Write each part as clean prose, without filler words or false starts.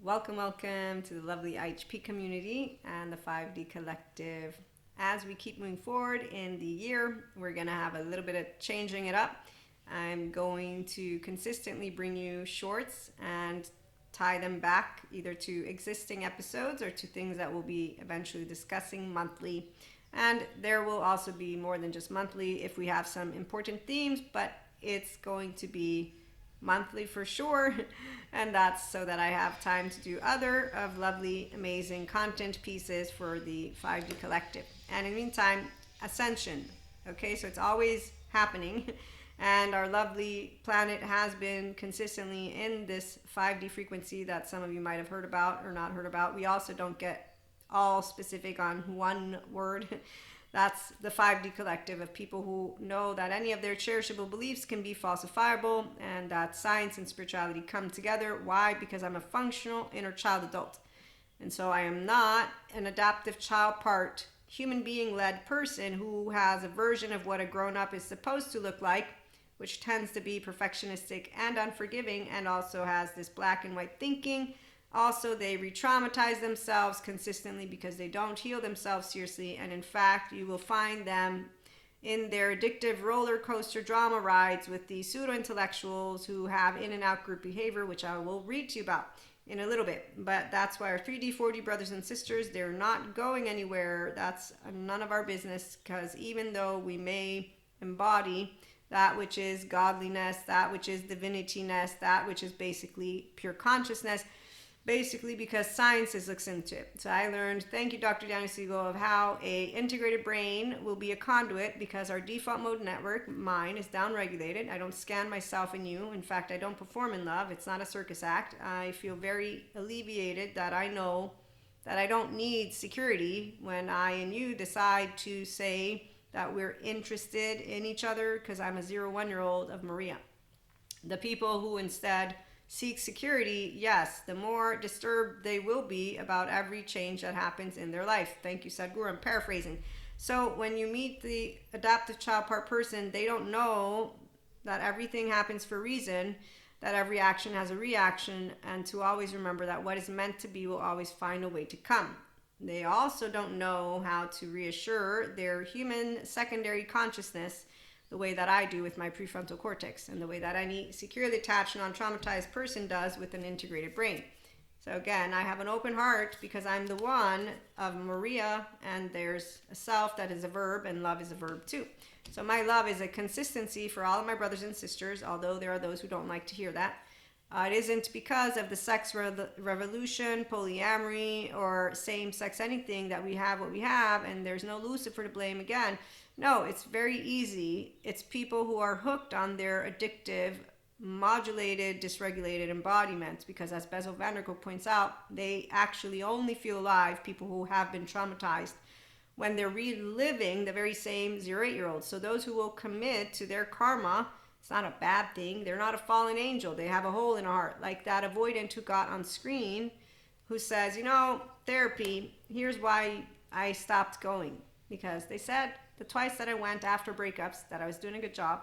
Welcome to the lovely IHP community and the 5D collective. As we keep moving forward in the year, we're going to have a little bit of changing it up. I'm going to consistently bring you shorts and tie them back either to existing episodes or to things that we'll be eventually discussing monthly. And there will also be more than just monthly if we have some important themes, but it's going to be monthly for sure, and that's so that I have time to do other of lovely, amazing content pieces for the 5D collective. And in the meantime, Ascension. Okay, so it's always happening, and our lovely planet has been consistently in this 5D frequency that some of you might have heard about or not heard about. We also don't get all specific on one word. That's the 5D collective of people who know that any of their cherishable beliefs can be falsifiable and that science and spirituality come together. Why? Because I'm a functional inner child adult. And so I am not an adaptive child part, human being led person who has a version of what a grown up is supposed to look like, which tends to be perfectionistic and unforgiving and also has this black and white thinking. Also, they re-traumatize themselves consistently because they don't heal themselves seriously. And in fact, you will find them in their addictive roller coaster drama rides with the pseudo-intellectuals who have in and out group behavior, which I will read to you about in a little bit. But that's why our 3D, 4D brothers and sisters, they're not going anywhere. That's none of our business, because even though we may embody that which is godliness, that which is divinity-ness, that which is basically pure consciousness, basically because science looks into it. So I learned, thank you Dr. Daniel Siegel, of how a integrated brain will be a conduit because our default mode network, mine, is downregulated. I don't scan myself in you. In fact, I don't perform in love. It's not a circus act. I feel very alleviated that I know that I don't need security when I and you decide to say that we're interested in each other, because I'm a 0-1-year-old of Maria. The people who instead seek security, yes, the more disturbed they will be about every change that happens in their life. Thank you, Sadhguru. I'm paraphrasing. So when you meet the adaptive child part person, they don't know that everything happens for a reason, that every action has a reaction, and to always remember that what is meant to be will always find a way to come. They also don't know how to reassure their human secondary consciousness the way that I do with my prefrontal cortex and the way that any securely attached, non-traumatized person does with an integrated brain. So again, I have an open heart because I'm the one of Maria, and there's a self that is a verb and love is a verb too. So my love is a consistency for all of my brothers and sisters, although there are those who don't like to hear that. It isn't because of the sex revolution, polyamory, or same-sex anything that we have what we have, and there's no Lucifer to blame again. No, it's very easy. It's people who are hooked on their addictive, modulated, dysregulated embodiments, because as Bessel van der Kolk points out, they actually only feel alive, people who have been traumatized, when they're reliving the very same 0-8-year-olds. So those who will commit to their karma, it's not a bad thing. They're not a fallen angel. They have a hole in a heart. Like that avoidant who got on screen who says, therapy, here's why I stopped going. Because they said the twice that I went after breakups that I was doing a good job.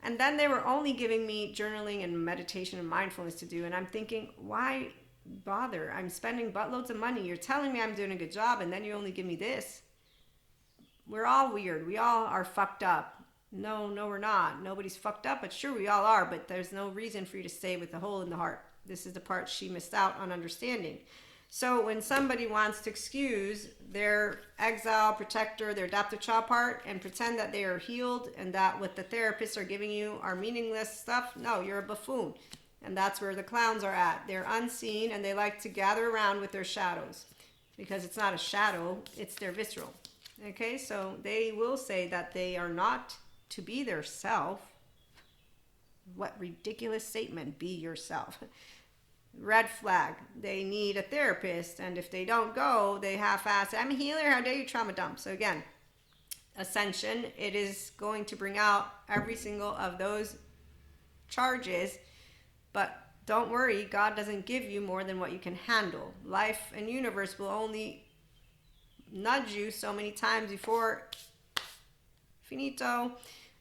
And then they were only giving me journaling and meditation and mindfulness to do. And I'm thinking, why bother? I'm spending buttloads of money. You're telling me I'm doing a good job, and then you only give me this. We're all weird. We all are fucked up. No, we're not. Nobody's fucked up, but sure, we all are. But there's no reason for you to stay with the hole in the heart. This is the part she missed out on understanding. So when somebody wants to excuse their exile, protector, their adaptive child part, and pretend that they are healed and that what the therapists are giving you are meaningless stuff, no, you're a buffoon. And that's where the clowns are at. They're unseen, and they like to gather around with their shadows, because it's not a shadow, it's their visceral. Okay, so they will say that they are not to be their self. What ridiculous statement, be yourself. Red flag. They need a therapist, and if they don't go, they half-ass, I'm a healer, how dare you trauma dump. So again, Ascension, it is going to bring out every single of those charges, but don't worry, God doesn't give you more than what you can handle. Life and universe will only nudge you so many times before finito,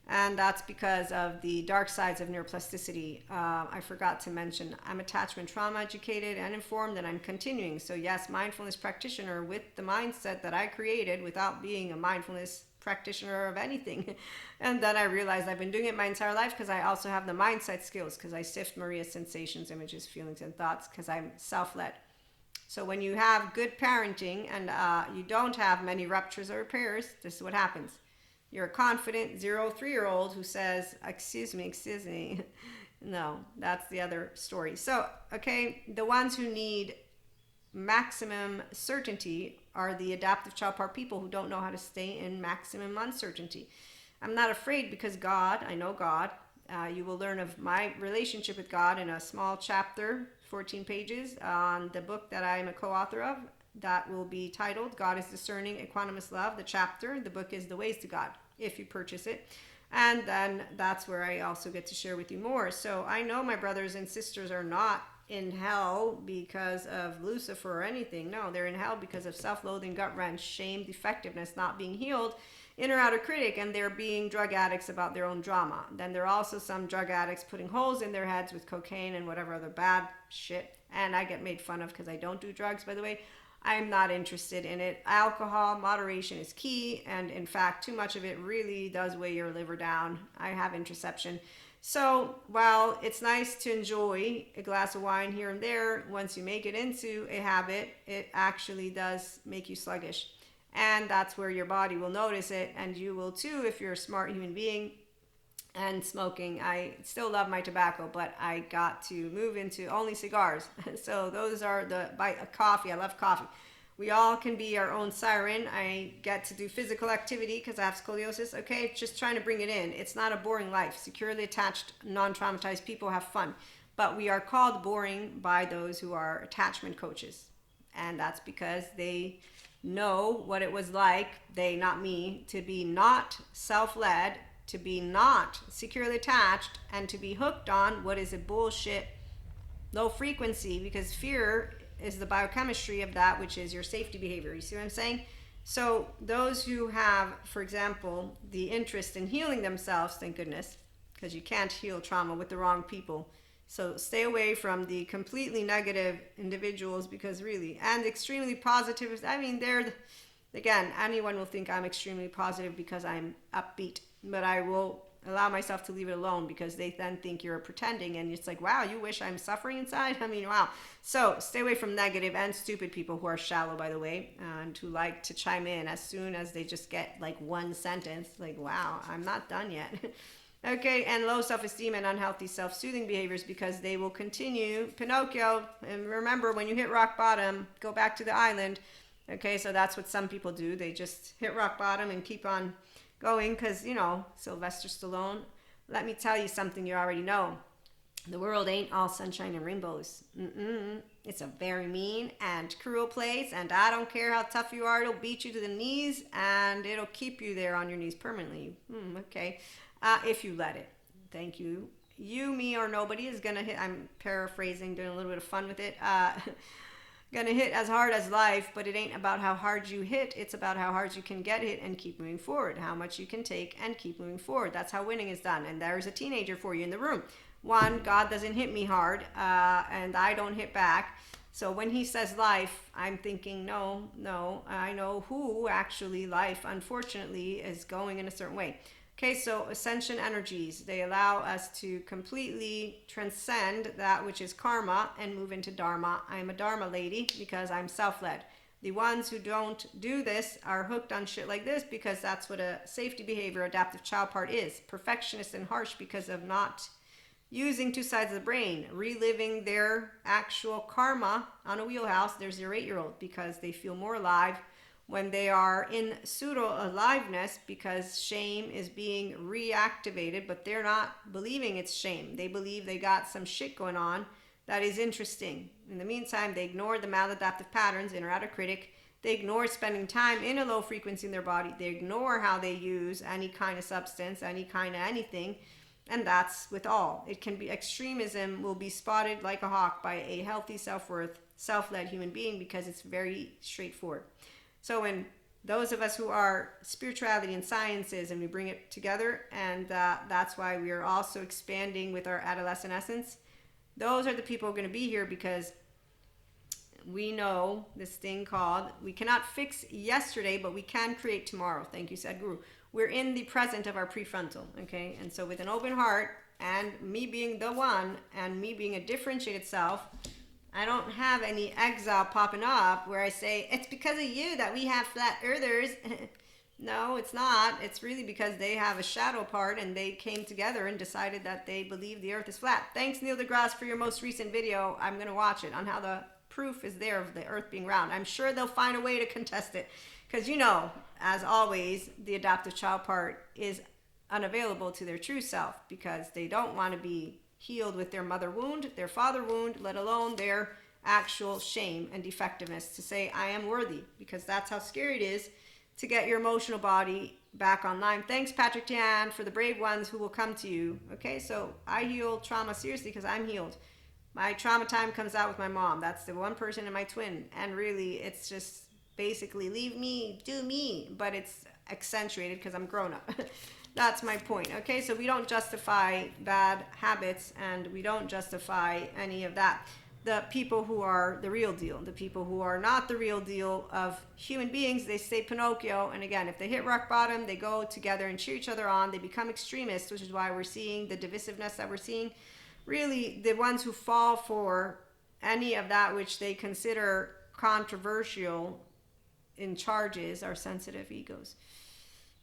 And that's because of the dark sides of neuroplasticity. I forgot to mention, I'm attachment trauma educated and informed, and I'm continuing. So yes, mindfulness practitioner with the mindset that I created without being a mindfulness practitioner of anything. And then I realized I've been doing it my entire life because I also have the mindset skills, because I sift Maria's sensations, images, feelings, and thoughts, because I'm self-led. So when you have good parenting and you don't have many ruptures or repairs, this is what happens. You're a confident 0-3-year-old who says, excuse me. No, that's the other story. So, okay, the ones who need maximum certainty are the adaptive child part people who don't know how to stay in maximum uncertainty. I'm not afraid because God, I know God. You will learn of my relationship with God in a small chapter, 14 pages, on the book that I'm a co-author of. That will be titled God is Discerning Equanimous Love. The chapter, the book is The Ways to God, if you purchase it. And then that's where I also get to share with you more. So I know my brothers and sisters are not in hell because of Lucifer or anything. No, they're in hell because of self-loathing, gut wrench, shame, defectiveness, not being healed, inner outer critic, and they're being drug addicts about their own drama. Then there are also some drug addicts putting holes in their heads with cocaine and whatever other bad shit. And I get made fun of because I don't do drugs, by the way. I'm not interested in it. Alcohol, moderation is key. And in fact, too much of it really does weigh your liver down. I have intraception. So while it's nice to enjoy a glass of wine here and there, once you make it into a habit, it actually does make you sluggish. And that's where your body will notice it. And you will too if you're a smart human being. And smoking, I still love my tobacco, but I got to move into only cigars. So those are coffee. I love coffee. We all can be our own siren. I get to do physical activity because I have scoliosis. Okay, just trying to bring it in. It's not a boring life. Securely attached, non-traumatized people have fun, but we are called boring by those who are attachment coaches, and that's because they know what it was like. They, not me, to be not self-led, to be not securely attached, and to be hooked on what is a bullshit low frequency, because fear is the biochemistry of that, which is your safety behavior. You see what I'm saying? So those who have, for example, the interest in healing themselves, thank goodness, because you can't heal trauma with the wrong people. So stay away from the completely negative individuals, because really, and extremely positive, I mean, again, anyone will think I'm extremely positive because I'm upbeat, but I will allow myself to leave it alone, because they then think you're pretending, and it's like, wow, you wish I'm suffering inside? I mean, wow. So stay away from negative and stupid people who are shallow, by the way, and who like to chime in as soon as they just get like one sentence, like, wow, I'm not done yet. Okay, and low self-esteem and unhealthy self-soothing behaviors, because they will continue. Pinocchio, and remember, when you hit rock bottom, go back to the island. Okay, so that's what some people do. They just hit rock bottom and keep on going because, you know, Sylvester Stallone. Let me tell you something you already know. The world ain't all sunshine and rainbows. It's a very mean and cruel place, and I don't care how tough you are, it'll beat you to the knees, and it'll keep you there on your knees permanently. Okay. If you let it. Thank you. You, me, or nobody is going to hit. I'm paraphrasing, doing a little bit of fun with it. Going to hit as hard as life, but it ain't about how hard you hit. It's about how hard you can get hit and keep moving forward. How much you can take and keep moving forward. That's how winning is done. And there's a teenager for you in the room. One, God doesn't hit me hard, and I don't hit back. So when he says life, I'm thinking, no, I know who actually life, unfortunately, is going in a certain way. Okay, so ascension energies, they allow us to completely transcend that which is karma and move into dharma. I'm a dharma lady because I'm self-led. The ones who don't do this are hooked on shit like this because that's what a safety behavior adaptive child part is. Perfectionist and harsh because of not using two sides of the brain, reliving their actual karma on a wheelhouse. There's your 8-year-old because they feel more alive when they are in pseudo-aliveness, because shame is being reactivated, but they're not believing it's shame. They believe they got some shit going on that is interesting. In the meantime, they ignore the maladaptive patterns, inner outer critic. They ignore spending time in a low frequency in their body. They ignore how they use any kind of substance, any kind of anything. And that's with all. It can be extremism will be spotted like a hawk by a healthy self-worth, self-led human being because it's very straightforward. So when those of us who are spirituality and sciences, and we bring it together, and that's why we are also expanding with our adolescent essence. Those are the people who are going to be here, because we know this thing called, we cannot fix yesterday, but we can create tomorrow. Thank you, Sadhguru. We're in the present of our prefrontal, okay? And so with an open heart, and me being the one, and me being a differentiated self, I don't have any exile popping up where I say, it's because of you that we have flat earthers. No, it's not. It's really because they have a shadow part, and they came together and decided that they believe the earth is flat. Thanks, Neil deGrasse, for your most recent video. I'm going to watch it on how the proof is there of the earth being round. I'm sure they'll find a way to contest it, because as always, the adoptive child part is unavailable to their true self, because they don't want to be healed with their mother wound, their father wound, let alone their actual shame and defectiveness to say, I am worthy, because that's how scary it is to get your emotional body back online. Thanks, Patrick Tian, for the brave ones who will come to you. Okay, so I heal trauma seriously because I'm healed. My trauma time comes out with my mom. That's the one person in my twin. And really, it's just basically leave me, do me, but it's accentuated because I'm grown up. That's my point. Okay, so we don't justify bad habits, and we don't justify any of that. The people who are the real deal, the people who are not the real deal of human beings, they stay Pinocchio. And again, if they hit rock bottom, they go together and cheer each other on. They become extremists, which is why we're seeing the divisiveness that we're seeing. Really, the ones who fall for any of that which they consider controversial in charges are sensitive egos.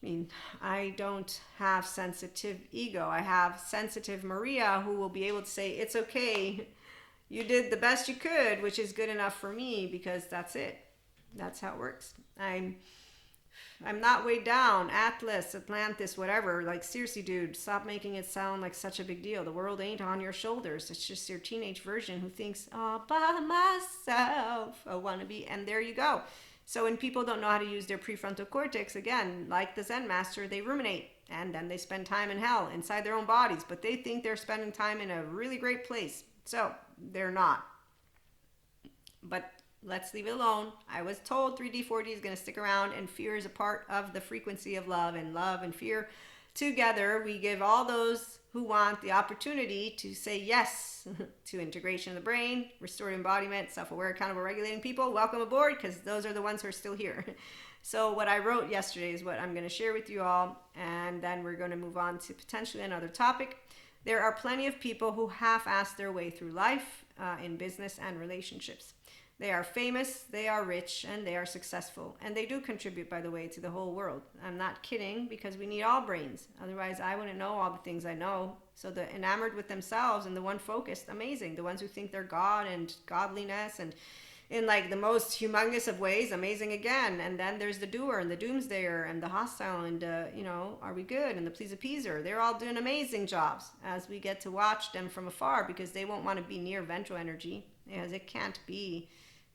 I mean, I don't have sensitive ego. I have sensitive Maria, who will be able to say, it's okay. You did the best you could, which is good enough for me, because that's it. That's how it works. I'm not way down. Atlas, Atlantis, whatever. Like, seriously, dude, stop making it sound like such a big deal. The world ain't on your shoulders. It's just your teenage version who thinks, all by myself, a wannabe. And there you go. So when people don't know how to use their prefrontal cortex, again, like the Zen master, they ruminate, and then they spend time in hell inside their own bodies, but they think they're spending time in a really great place. So they're not. But let's leave it alone. I was told 3D, 4D is going to stick around, and fear is a part of the frequency of love and fear. Together, we give all those who want the opportunity to say yes to integration of the brain, restored embodiment, self-aware, accountable, regulating people. Welcome aboard, because those are the ones who are still here. So what I wrote yesterday is what I'm going to share with you all, and then we're going to move on to potentially another topic. There are plenty of people who half-ass their way through life in business and relationships. They are famous, they are rich, and they are successful. And they do contribute, by the way, to the whole world. I'm not kidding, because we need all brains. Otherwise, I wouldn't know all the things I know. So the enamored with themselves and the one focused, amazing. The ones who think they're God and godliness and in like the most humongous of ways, amazing again. And then there's the doer and the doomsdayer and the hostile and, are we good? And the please-appeaser. They're all doing amazing jobs as we get to watch them from afar, because they won't want to be near ventral energy, as it can't be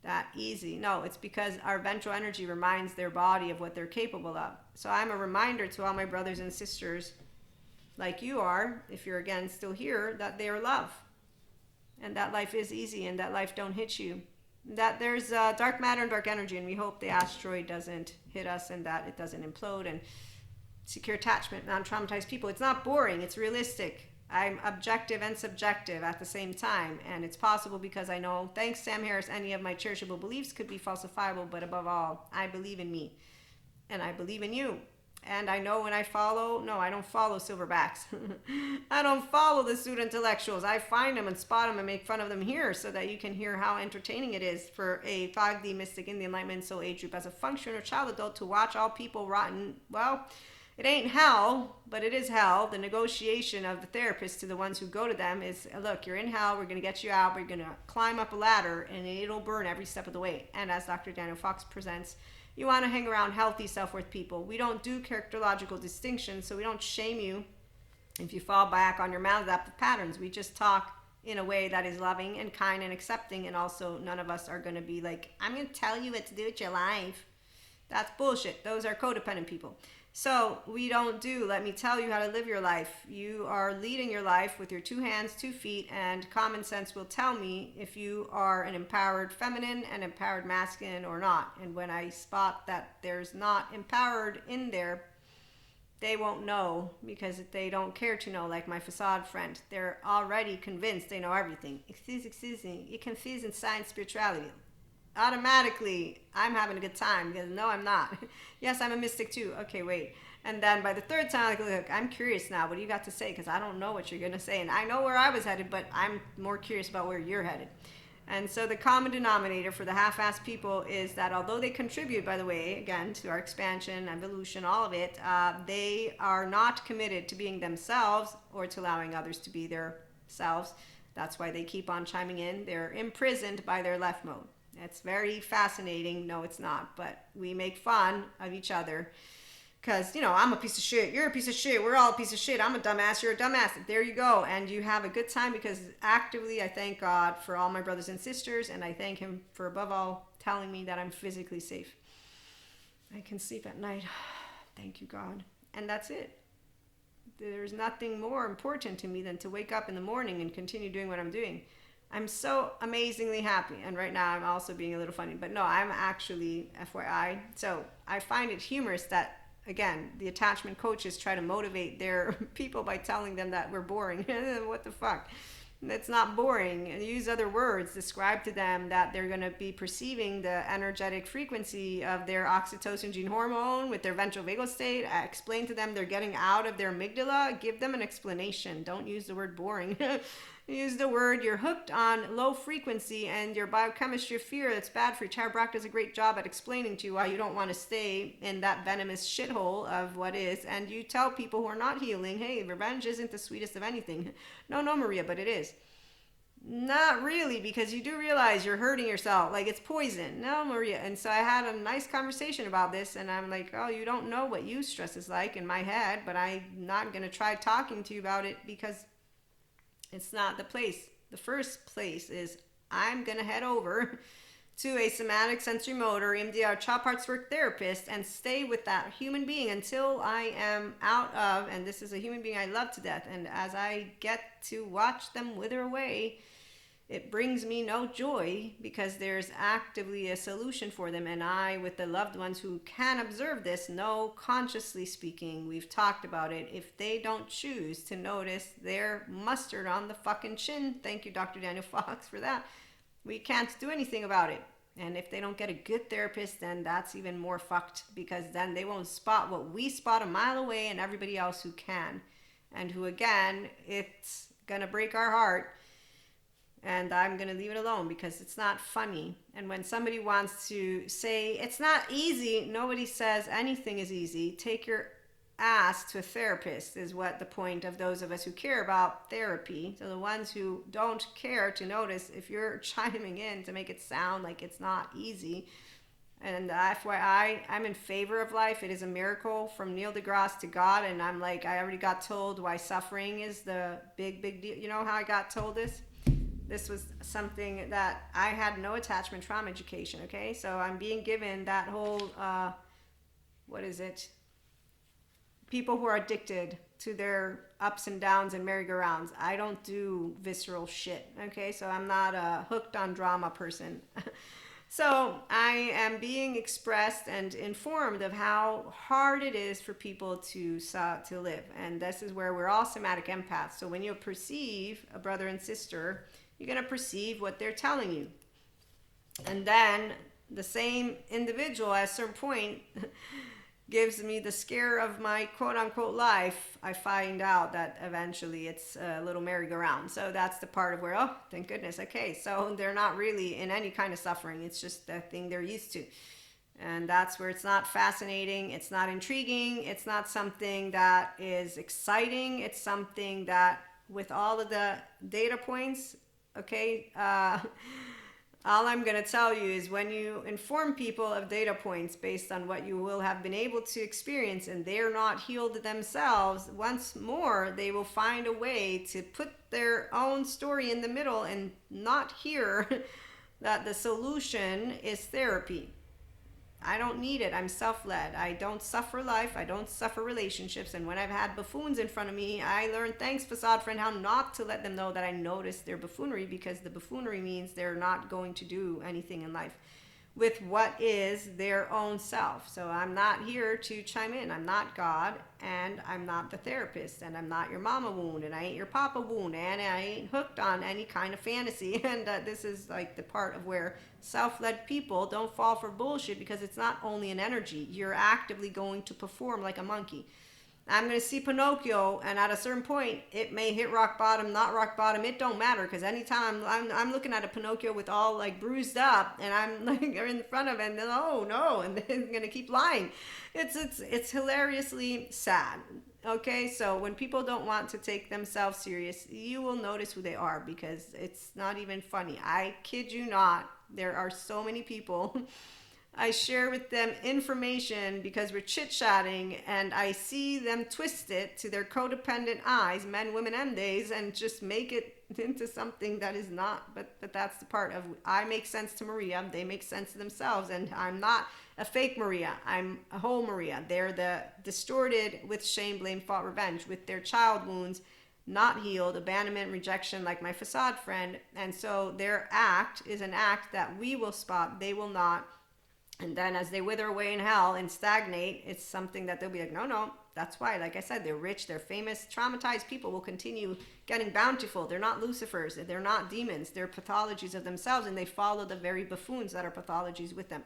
that easy. No, it's because our ventral energy reminds their body of what they're capable of. So I'm a reminder to all my brothers and sisters, like you are, if you're again still here, that they are love, and that life is easy, and that life don't hit you, that there's dark matter and dark energy, and we hope the asteroid doesn't hit us, and that it doesn't implode, and secure attachment, non-traumatized people. It's not boring, it's realistic. I'm objective and subjective at the same time, and it's possible because I know, thanks Sam Harris, any of my cherishable beliefs could be falsifiable, but above all, I believe in me, and I believe in you. And I know when I don't follow silverbacks. I don't follow the pseudo intellectuals. I find them and spot them and make fun of them here, so that you can hear how entertaining it is for a 5D mystic in the Enlightenment Soul Age group as a function or child adult to watch all people rotten. Well, it ain't hell, but it is hell. The negotiation of the therapist to the ones who go to them is, look, you're in hell, we're going to get you out, we're going to climb up a ladder, and it'll burn every step of the way. And as Dr. Daniel Fox presents, you want to hang around healthy, self-worth people. We don't do characterological distinctions, so we don't shame you if you fall back on your maladaptive patterns. We just talk in a way that is loving and kind and accepting, and also none of us are going to be like, I'm going to tell you what to do with your life. That's bullshit. Those are codependent people. So we don't do, let me tell you how to live your life. You are leading your life with your 2 hands, 2 feet, and common sense will tell me if you are an empowered feminine and empowered masculine or not. And when I spot that there's not empowered in there, they won't know because they don't care to know, like my facade friend. They're already convinced they know everything. Excuse me, you confuse in science spirituality. Automatically, I'm having a good time because no, I'm not. Yes, I'm a mystic too. Okay, wait. And then by the 3rd time, like, look, I'm curious now. What do you got to say? Because I don't know what you're going to say. And I know where I was headed, but I'm more curious about where you're headed. And so the common denominator for the half-assed people is that although they contribute, by the way, again, to our expansion, evolution, all of it, they are not committed to being themselves or to allowing others to be their selves. That's why they keep on chiming in. They're imprisoned by their left mode. It's very fascinating. No, it's not. But we make fun of each other because, I'm a piece of shit. You're a piece of shit. We're all a piece of shit. I'm a dumbass. You're a dumbass. There you go. And you have a good time because actively I thank God for all my brothers and sisters. And I thank him for, above all, telling me that I'm physically safe. I can sleep at night. Thank you, God. And that's it. There's nothing more important to me than to wake up in the morning and continue doing what I'm doing. I'm so amazingly happy. And right now I'm also being a little funny. But no, I'm actually, FYI. So I find it humorous that, again, the attachment coaches try to motivate their people by telling them that we're boring. What the fuck? It's not boring. Use other words. Describe to them that they're going to be perceiving the energetic frequency of their oxytocin gene hormone with their ventral vagal state. Explain to them they're getting out of their amygdala. Give them an explanation. Don't use the word boring. Use the word you're hooked on low frequency and your biochemistry of fear that's bad for you. Chiropractic does a great job at explaining to you why you don't want to stay in that venomous shithole of what is. And you tell people who are not healing, hey, revenge isn't the sweetest of anything. No, Maria, but it is. Not really, because you do realize you're hurting yourself. Like, it's poison. No, Maria. And so I had a nice conversation about this, and I'm like, oh, you don't know what eustress is like in my head, but I'm not going to try talking to you about it because it's not the place. The first place is I'm going to head over to a somatic sensory motor EMDR child parts work therapist and stay with that human being until I am out of, and this is a human being I love to death, and as I get to watch them wither away, it brings me no joy because there's actively a solution for them. And I, with the loved ones who can observe this, know, consciously speaking, we've talked about it, if they don't choose to notice their mustard on the fucking chin, thank you, Dr. Daniel Fox, for that, we can't do anything about it. And if they don't get a good therapist, then that's even more fucked because then they won't spot what we spot a mile away and everybody else who can. And who, again, it's going to break our heart. And I'm going to leave it alone because it's not funny. And when somebody wants to say, it's not easy, nobody says anything is easy. Take your ass to a therapist is what the point of those of us who care about therapy. So the ones who don't care to notice if you're chiming in to make it sound like it's not easy. And FYI, I'm in favor of life. It is a miracle from Neil deGrasse to God. And I'm like, I already got told why suffering is the big deal. You know how I got told this? This was something that I had no attachment trauma education, okay? So I'm being given that whole, what is it? People who are addicted to their ups and downs and merry-go-rounds. I don't do visceral shit, okay? So I'm not a hooked on drama person. So I am being expressed and informed of how hard it is for people to live. And this is where we're all somatic empaths. So when you perceive a brother and sister, you're going to perceive what they're telling you. And then the same individual at a certain point gives me the scare of my quote-unquote life. I find out that eventually it's a little merry-go-round. So that's the part of where, oh, thank goodness. Okay, so they're not really in any kind of suffering. It's just the thing they're used to. And that's where it's not fascinating. It's not intriguing. It's not something that is exciting. It's something that, with all of the data points, okay, all I'm going to tell you is when you inform people of data points based on what you will have been able to experience and they're not healed themselves, once more, they will find a way to put their own story in the middle and not hear that the solution is therapy. I don't need it. I'm self-led. I don't suffer life. I don't suffer relationships. And when I've had buffoons in front of me, I learned, thanks facade friend, how not to let them know that I noticed their buffoonery, because the buffoonery means they're not going to do anything in life with what is their own self. So I'm not here to chime in. I'm not God, and I'm not the therapist, and I'm not your mama wound, and I ain't your papa wound, and I ain't hooked on any kind of fantasy. And this is like the part of where self-led people don't fall for bullshit, because it's not only an energy. You're actively going to perform like a monkey. I'm going to see Pinocchio, and at a certain point, it may hit rock bottom, not rock bottom. It don't matter, because anytime I'm looking at a Pinocchio with all like bruised up, and I'm like in front of it, and then, oh no, and they're going to keep lying. It's hilariously sad. Okay, so when people don't want to take themselves serious, you will notice who they are, because it's not even funny. I kid you not. There are so many people. I share with them information because we're chit-chatting, and I see them twist it to their codependent eyes, men, women, and days, and just make it into something that is not. But that's the part of, I make sense to Maria, they make sense to themselves, and I'm not a fake Maria. I'm a whole Maria. They're the distorted with shame, blame, fault, revenge, with their child wounds not healed, abandonment, rejection, like my facade friend. And so their act is an act that we will spot, they will not. And then as they wither away in hell and stagnate, it's something that they'll be like, no, that's why. Like I said, they're rich, they're famous. Traumatized people will continue getting bountiful. They're not Lucifers, they're not demons. They're pathologies of themselves, and they follow the very buffoons that are pathologies with them.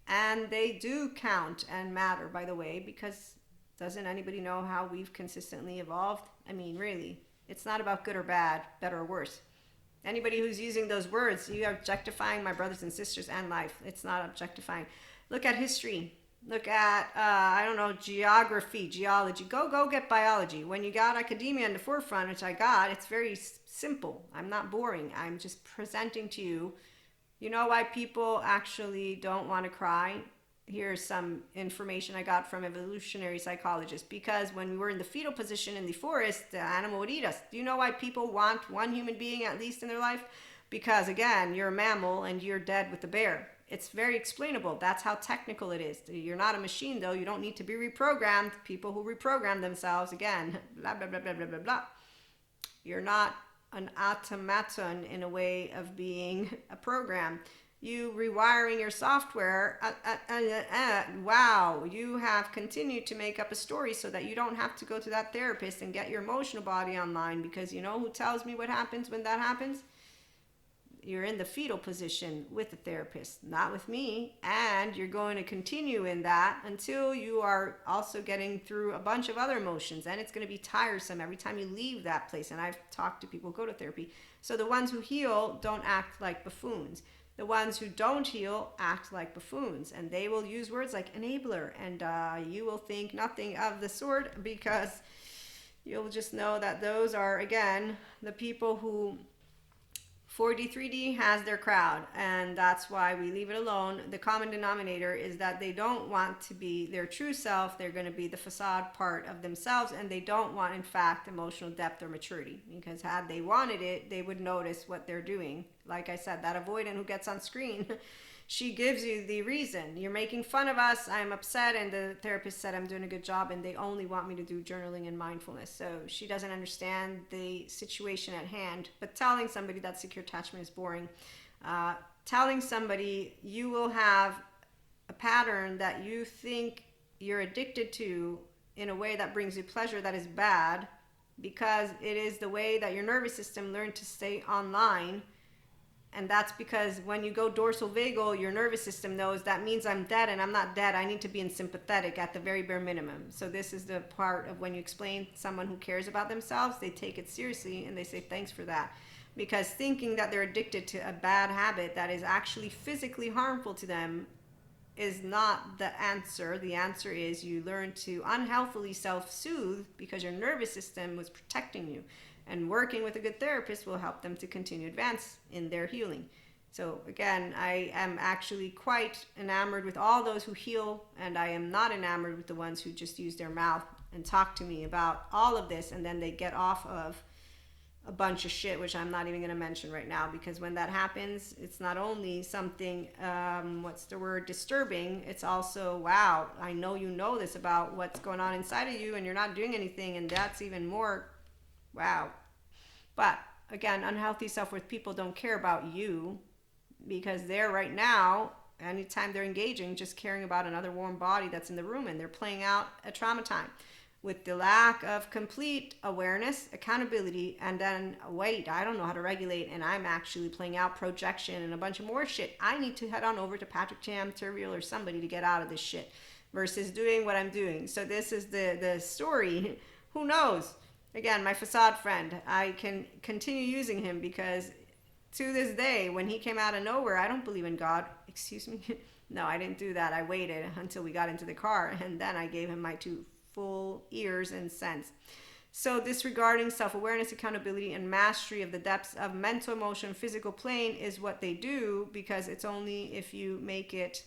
And they do count and matter, by the way, because doesn't anybody know how we've consistently evolved? I mean, really, it's not about good or bad, better or worse. Anybody who's using those words, you are objectifying my brothers and sisters and life. It's not objectifying. Look at history. Look at, geography, geology. Go get biology. When you got academia in the forefront, which I got, it's very simple. I'm not boring. I'm just presenting to you. You know why people actually don't want to cry? Here's some information I got from evolutionary psychologists. Because when we were in the fetal position in the forest, the animal would eat us. Do you know why people want one human being at least in their life? Because again, you're a mammal and you're dead with the bear. It's very explainable. That's how technical it is. You're not a machine, though. You don't need to be reprogrammed. People who reprogram themselves, again, blah, blah, blah, blah, blah, blah, blah. You're not an automaton in a way of being a program. You rewiring your software, wow, you have continued to make up a story so that you don't have to go to that therapist and get your emotional body online, because you know who tells me what happens when that happens? You're in the fetal position with the therapist, not with me, and you're going to continue in that until you are also getting through a bunch of other emotions, and it's going to be tiresome every time you leave that place. And I've talked to people who go to therapy. So the ones who heal don't act like buffoons. The ones who don't heal act like buffoons, and they will use words like enabler, and you will think nothing of the sort, because you'll just know that those are, again, the people who 4D, 3D has their crowd, and that's why we leave it alone. The common denominator is that they don't want to be their true self. They're going to be the facade part of themselves, and they don't want, in fact, emotional depth or maturity, because had they wanted it, they would notice what they're doing. Like I said, that avoidant who gets on screen, she gives you the reason. You're making fun of us, I'm upset, and the therapist said I'm doing a good job, and they only want me to do journaling and mindfulness. So she doesn't understand the situation at hand. But telling somebody that secure attachment is boring. Telling somebody you will have a pattern that you think you're addicted to in a way that brings you pleasure that is bad, because it is the way that your nervous system learned to stay online. And that's because when you go dorsal vagal, your nervous system knows that means I'm dead, and I'm not dead. I need to be in sympathetic at the very bare minimum. So this is the part of when you explain to someone who cares about themselves, they take it seriously and they say thanks for that. Because thinking that they're addicted to a bad habit that is actually physically harmful to them is not the answer. The answer is you learn to unhealthily self-soothe because your nervous system was protecting you. And working with a good therapist will help them to continue advance in their healing. So again, I am actually quite enamored with all those who heal, and I am not enamored with the ones who just use their mouth and talk to me about all of this, and then they get off of a bunch of shit, which I'm not even going to mention right now, because when that happens, it's not only something, disturbing, it's also, wow, I know you know this about what's going on inside of you and you're not doing anything, and that's even more, wow. But again, unhealthy self-worth people don't care about you, because they're right now, anytime they're engaging, just caring about another warm body that's in the room, and they're playing out a trauma time with the lack of complete awareness, accountability, and then, wait, I don't know how to regulate, and I'm actually playing out projection and a bunch of more shit. I need to head on over to Patrick Jam, Turvial, or somebody to get out of this shit, versus doing what I'm doing. So this is the story. Who knows? Again, my facade friend, I can continue using him, because to this day, when he came out of nowhere, I don't believe in God. Excuse me? No, I didn't do that. I waited until we got into the car, and then I gave him my two full ears and sense. So disregarding self-awareness, accountability, and mastery of the depths of mental, emotion, physical plane is what they do, because it's only if you make it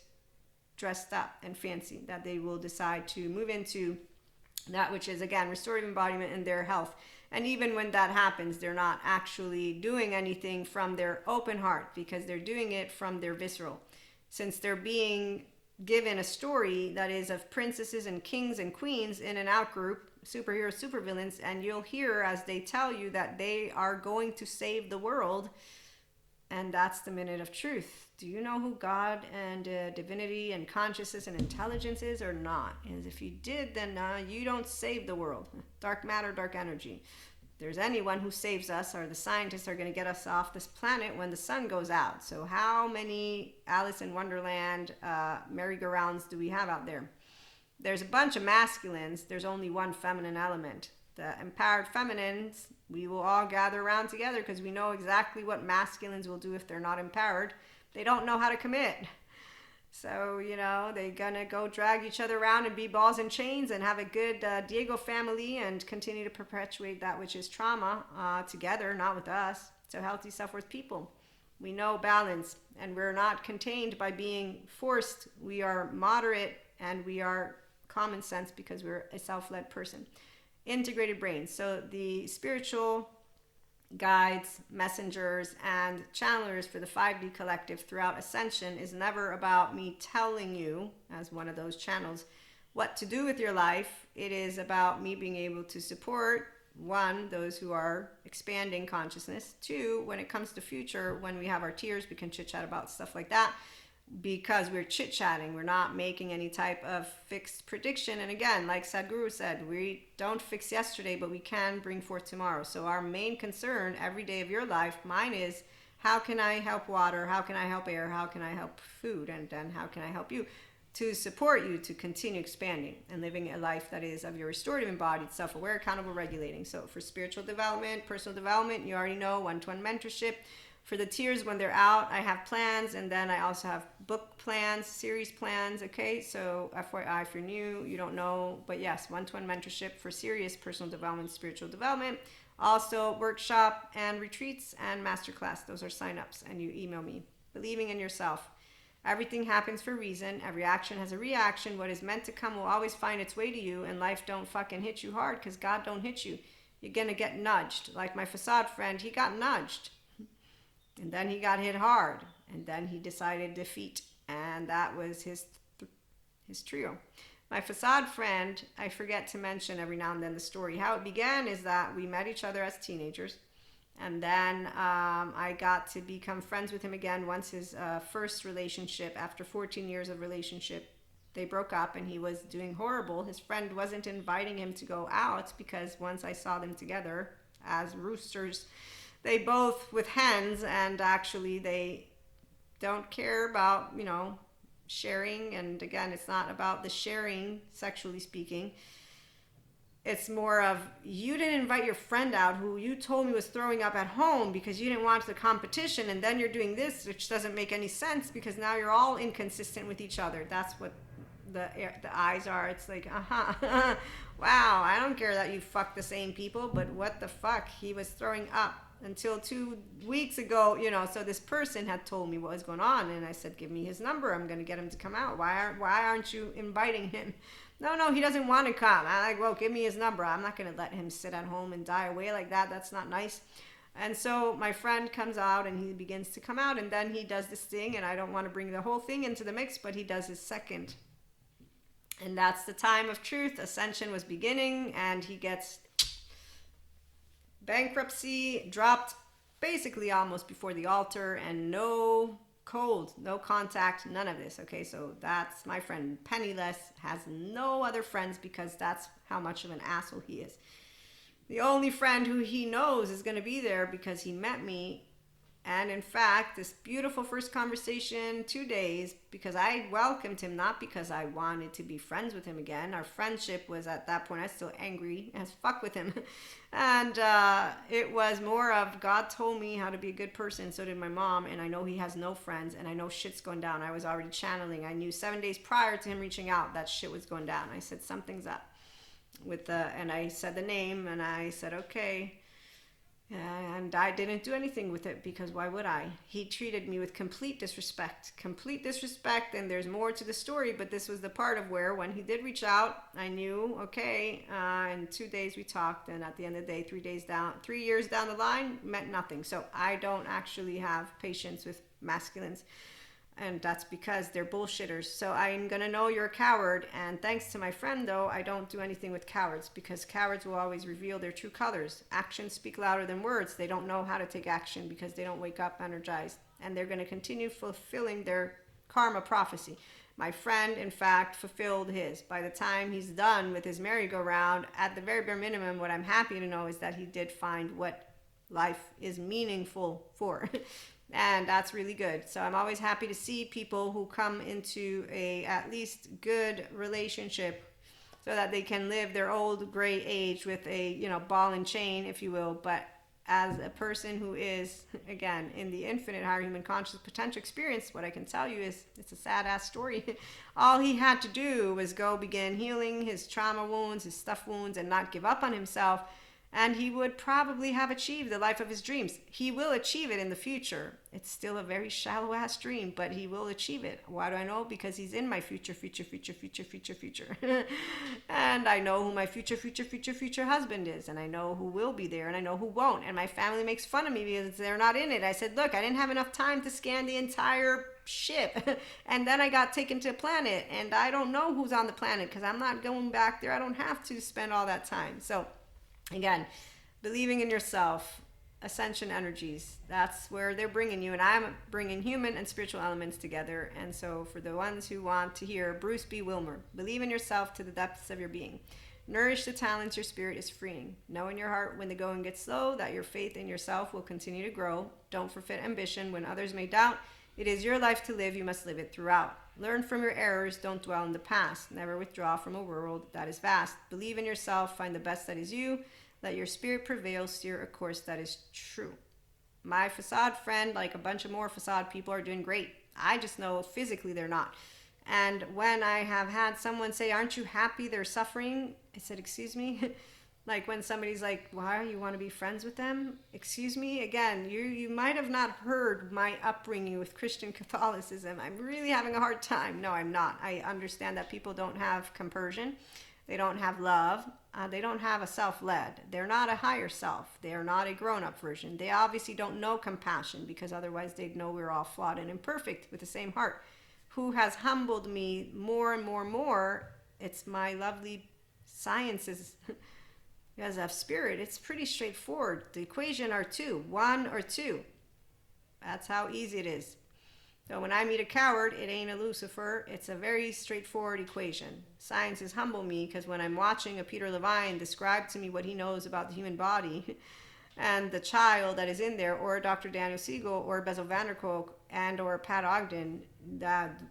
dressed up and fancy that they will decide to move into that which is, again, restorative embodiment in their health. And even when that happens, they're not actually doing anything from their open heart, because they're doing it from their visceral. Since they're being given a story that is of princesses and kings and queens in an out group, superheroes, supervillains, and you'll hear as they tell you that they are going to save the world, and that's the minute of truth. Do you know who God and divinity and consciousness and intelligence is, or not? And if you did, then you don't save the world. Dark matter, dark energy. If there's anyone who saves us, or the scientists are going to get us off this planet when the sun goes out. So how many Alice in Wonderland merry-go-rounds do we have out there? There's a bunch of masculines. There's only one feminine element. The empowered feminines, we will all gather around together, because we know exactly what masculines will do if they're not empowered. They don't know how to commit. So, they're going to go drag each other around and be balls and chains and have a good Diego family and continue to perpetuate that which is trauma together, not with us. So healthy self-worth people, we know balance, and we're not contained by being forced. We are moderate, and we are common sense, because we're a self-led person. Integrated brains. So the spiritual guides, messengers, and channelers for the 5D collective throughout Ascension is never about me telling you, as one of those channels, what to do with your life. It is about me being able to support, one, those who are expanding consciousness. Two, when it comes to future, when we have our tears, we can chit-chat about stuff like that, because we're chit-chatting. We're not making any type of fixed prediction. And again, like Sadhguru said, we don't fix yesterday, but we can bring forth tomorrow. So our main concern every day of your life, mine is, how can I help water? How can I help air? How can I help food? And then how can I help you to support you to continue expanding and living a life that is of your restorative, embodied, self-aware, accountable, regulating. So for spiritual development, personal development, you already know, one-to-one mentorship. For the tiers, when they're out, I have plans, and then I also have book plans, series plans, okay? So FYI, if you're new, you don't know, but yes, one-to-one mentorship for serious personal development, spiritual development. Also, workshop and retreats and masterclass. Those are signups, and you email me. Believing in yourself. Everything happens for a reason. Every action has a reaction. What is meant to come will always find its way to you, and life don't fucking hit you hard, because God don't hit you. You're gonna get nudged. Like my facade friend, he got nudged. And then he got hit hard, and then he decided defeat, and that was his trio. My facade friend, I forget to mention every now and then the story. How it began is that we met each other as teenagers, and then I got to become friends with him again once his first relationship, after 14 years of relationship, they broke up, and he was doing horrible. His friend wasn't inviting him to go out, because once I saw them together as roosters, they both with hens, and actually they don't care about, sharing. And again, it's not about the sharing, sexually speaking. It's more of, you didn't invite your friend out who you told me was throwing up at home because you didn't want the competition, and then you're doing this, which doesn't make any sense, because now you're all inconsistent with each other. That's what the eyes are. It's like, wow, I don't care that you fuck the same people, but what the fuck? He was throwing up until 2 weeks ago, so this person had told me what was going on, and I said, give me his number. I'm going to get him to come out. Why aren't you inviting him? No, he doesn't want to come. I'm like, well, give me his number. I'm not going to let him sit at home and die away like that. That's not nice. And so my friend comes out, and he begins to come out, and then he does this thing, and I don't want to bring the whole thing into the mix, but he does his second. And that's the time of truth. Ascension was beginning, and he gets bankruptcy, dropped basically almost before the altar, and no cold, no contact, none of this. Okay, so that's my friend, penniless, has no other friends because that's how much of an asshole he is. The only friend who he knows is going to be there because he met me. And in fact, this beautiful first conversation, 2 days, because I welcomed him, not because I wanted to be friends with him again. Our friendship was at that point, I was still angry as fuck with him. And it was more of God told me how to be a good person. So did my mom. And I know he has no friends, and I know shit's going down. I was already channeling. I knew 7 days prior to him reaching out that shit was going down. I said, something's up and I said the name, and I said, okay. And I didn't do anything with it because why would I? He treated me with complete disrespect, and there's more to the story, but this was the part of where when he did reach out, I knew, okay, in 2 days we talked, and at the end of the day, 3 years down the line meant nothing. So I don't actually have patience with masculines. And that's because they're bullshitters. So I'm going to know you're a coward. And thanks to my friend, though, I don't do anything with cowards because cowards will always reveal their true colors. Actions speak louder than words. They don't know how to take action because they don't wake up energized. And they're going to continue fulfilling their karma prophecy. My friend, in fact, fulfilled his. By the time he's done with his merry-go-round, at the very bare minimum, what I'm happy to know is that he did find what life is meaningful for. And that's really good. So I'm always happy to see people who come into a at least good relationship so that they can live their old gray age with a, ball and chain, if you will. But as a person who is, again, in the infinite higher human conscious potential experience, what I can tell you is it's a sad ass story. All he had to do was go begin healing his trauma wounds, his stuff wounds, and not give up on himself. And he would probably have achieved the life of his dreams. He will achieve it in the future. It's still a very shallow ass dream, but he will achieve it. Why do I know? Because he's in my future. And I know who my future husband is. And I know who will be there, and I know who won't. And my family makes fun of me because they're not in it. I said, look, I didn't have enough time to scan the entire ship. And then I got taken to a planet, and I don't know who's on the planet because I'm not going back there. I don't have to spend all that time. So again, believing in yourself, ascension energies, that's where they're bringing you. And I'm bringing human and spiritual elements together. And so for the ones who want to hear Bruce B. Wilmer, believe in yourself to the depths of your being. Nourish the talents your spirit is freeing. Know in your heart when the going gets slow that your faith in yourself will continue to grow. Don't forfeit ambition when others may doubt. It is your life to live. You must live it throughout. Learn from your errors. Don't dwell in the past. Never withdraw from a world that is vast. Believe in yourself. Find the best that is you. Let your spirit prevail. Steer a course that is true. My facade friend, like a bunch of more facade people, are doing great. I just know physically they're not. And when I have had someone say, aren't you happy they're suffering? I said, excuse me? Like when somebody's like, why you want to be friends with them? Excuse me? Again, you might have not heard my upbringing with Christian Catholicism. I'm really having a hard time. No, I'm not. I understand that people don't have compersion. They don't have love. They don't have a self-led. They're not a higher self. They are not a grown-up version. They obviously don't know compassion because otherwise they'd know we're all flawed and imperfect with the same heart. Who has humbled me more and more, it's my lovely sciences. Because of spirit, it's pretty straightforward. The equation are 2, 1 or 2. That's how easy it is. So when I meet a coward, it ain't a Lucifer. It's a very straightforward equation. Sciences humble me because when I'm watching a Peter Levine describe to me what he knows about the human body and the child that is in there, or Dr. Daniel Siegel, or Bezel van der Kolk, and or Pat Ogden, that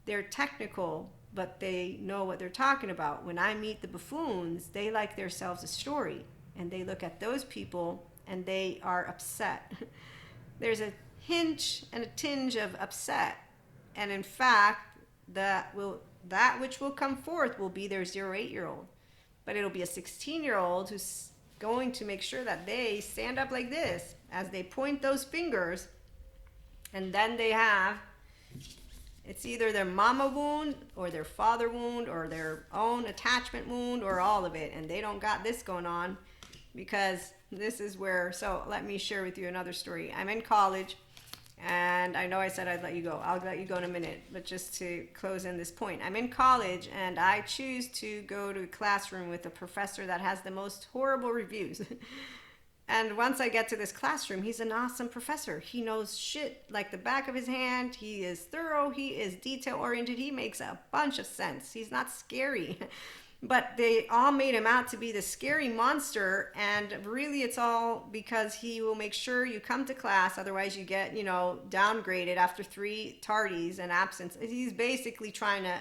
they're technical, but they know what they're talking about. When I meet the buffoons, they like themselves a story, and they look at those people and they are upset. There's a hinge and a tinge of upset, and in fact, that which will come forth will be their 0-8-year-old, but it'll be a 16-year-old who's going to make sure that they stand up like this as they point those fingers, and then they have, it's either their mama wound or their father wound or their own attachment wound or all of it, and they don't got this going on, because this is where, so let me share with you another story. I'm in college, and I know I said I'd let you go. I'll let you go in a minute, but just to close in this point, I'm in college and I choose to go to a classroom with a professor that has the most horrible reviews. And once I get to this classroom, he's an awesome professor. He knows shit like the back of his hand. He is thorough. He is detail oriented. He makes a bunch of sense. He's not scary. But they all made him out to be the scary monster, and really it's all because he will make sure you come to class, otherwise you get, downgraded after 3 tardies and absence. He's basically trying to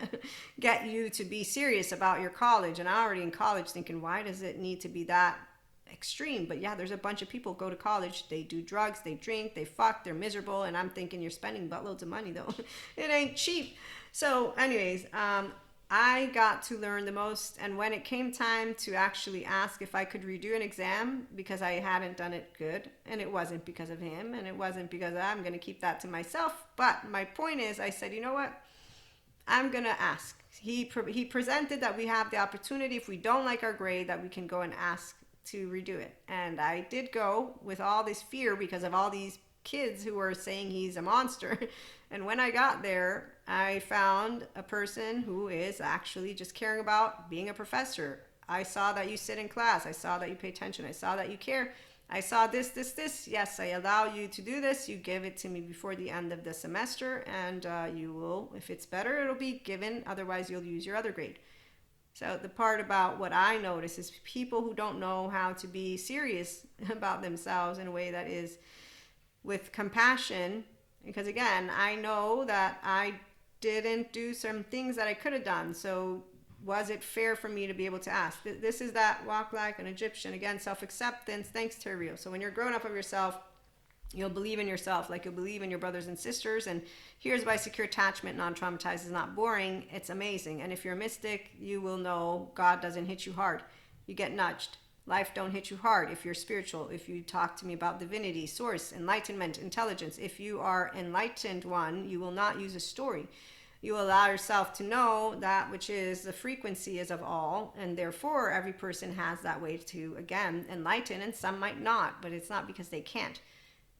get you to be serious about your college, and I'm already in college thinking, why does it need to be that extreme? But yeah, there's a bunch of people go to college, they do drugs, they drink, they fuck, they're miserable, and I'm thinking, you're spending buttloads of money though. It ain't cheap. So anyways, I got to learn the most, and when it came time to actually ask if I could redo an exam because I hadn't done it good, and it wasn't because of him, and it wasn't because I'm going to keep that to myself, but my point is, I said, you know what, I'm going to ask. He presented that we have the opportunity, if we don't like our grade, that we can go and ask to redo it, and I did go with all this fear because of all these kids who were saying he's a monster. And when I got there, I found a person who is actually just caring about being a professor. I saw that you sit in class. I saw that you pay attention. I saw that you care. I saw this. Yes, I allow you to do this. You give it to me before the end of the semester, and you will, if it's better, it'll be given. Otherwise, you'll use your other grade. So the part about what I notice is people who don't know how to be serious about themselves in a way that is with compassion, because again, I know that I didn't do some things that I could have done. So was it fair for me to be able to ask? This is that walk like an Egyptian. Again, self-acceptance, thanks to Rio. So when you're growing up of yourself, you'll believe in yourself like you'll believe in your brothers and sisters. And here's why secure attachment, non-traumatized is not boring. It's amazing. And if you're a mystic, you will know God doesn't hit you hard. You get nudged. Life don't hit you hard. If you're spiritual, if you talk to me about divinity, source, enlightenment, intelligence, if you are enlightened one, you will not use a story. You allow yourself to know that which is the frequency is of all, and therefore every person has that way to, again, enlighten, and some might not, but it's not because they can't.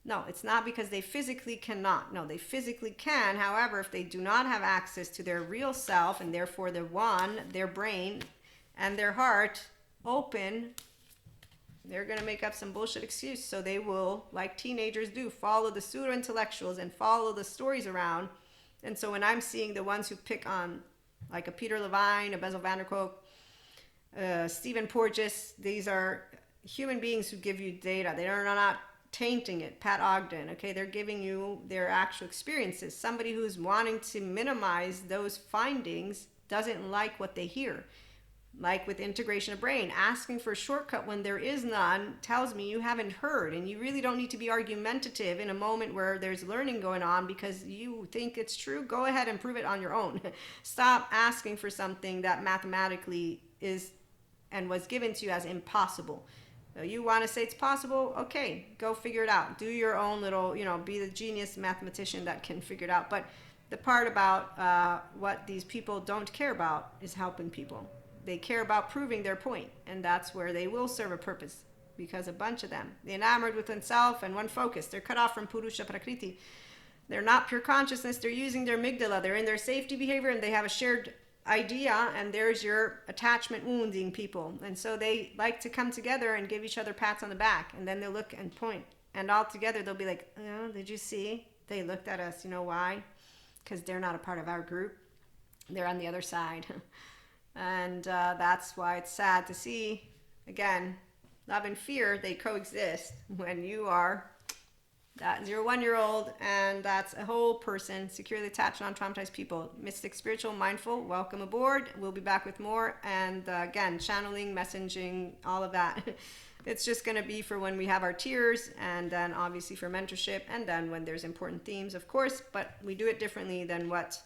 No, it's not because they physically cannot. No, they physically can. However, if they do not have access to their real self, and therefore the one, their brain and their heart open, they're going to make up some bullshit excuse. So they will, like teenagers do, follow the pseudo-intellectuals and follow the stories around. And so when I'm seeing the ones who pick on, like a Peter Levine, a Bezel van der Kolk, Stephen Porges, these are human beings who give you data. They are not tainting it. Pat Ogden, okay? They're giving you their actual experiences. Somebody who's wanting to minimize those findings doesn't like what they hear. Like with integration of brain, asking for a shortcut when there is none tells me you haven't heard, and you really don't need to be argumentative in a moment where there's learning going on because you think it's true. Go ahead and prove it on your own. Stop asking for something that mathematically is and was given to you as impossible. You want to say it's possible? Okay, go figure it out. Do your own little, be the genius mathematician that can figure it out. But the part about what these people don't care about is helping people. They care about proving their point, and that's where they will serve a purpose, because a bunch of them, they're enamored with themselves and one focus. They're cut off from Purusha Prakriti. They're not pure consciousness. They're using their amygdala. They're in their safety behavior, and they have a shared idea, and there's your attachment wounding people. And so they like to come together and give each other pats on the back, and then they'll look and point. And all together, they'll be like, oh, did you see? They looked at us. You know why? Because they're not a part of our group. They're on the other side. And that's why it's sad to see, again, love and fear, they coexist when you are that 0-1-year-old, and that's a whole person, securely attached, non-traumatized people. Mystic, spiritual, mindful, welcome aboard. We'll be back with more. And again, channeling, messaging, all of that. It's just going to be for when we have our tears, and then obviously for mentorship, and then when there's important themes, of course, but we do it differently than what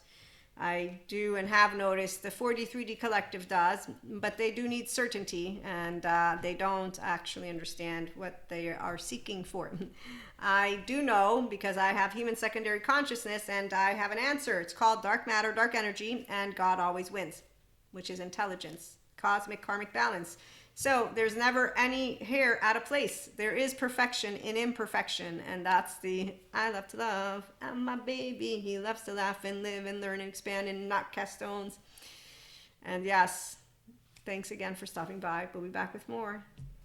I do and have noticed the 43D collective does, but they do need certainty, and they don't actually understand what they are seeking for. I do know because I have human secondary consciousness and I have an answer. It's called dark matter, dark energy, and God always wins, which is intelligence, cosmic karmic balance. So there's never any hair out of place. There is perfection in imperfection. And that's the I love to love. And my baby, he loves to laugh and live and learn and expand and not cast stones. And yes, thanks again for stopping by. We'll be back with more.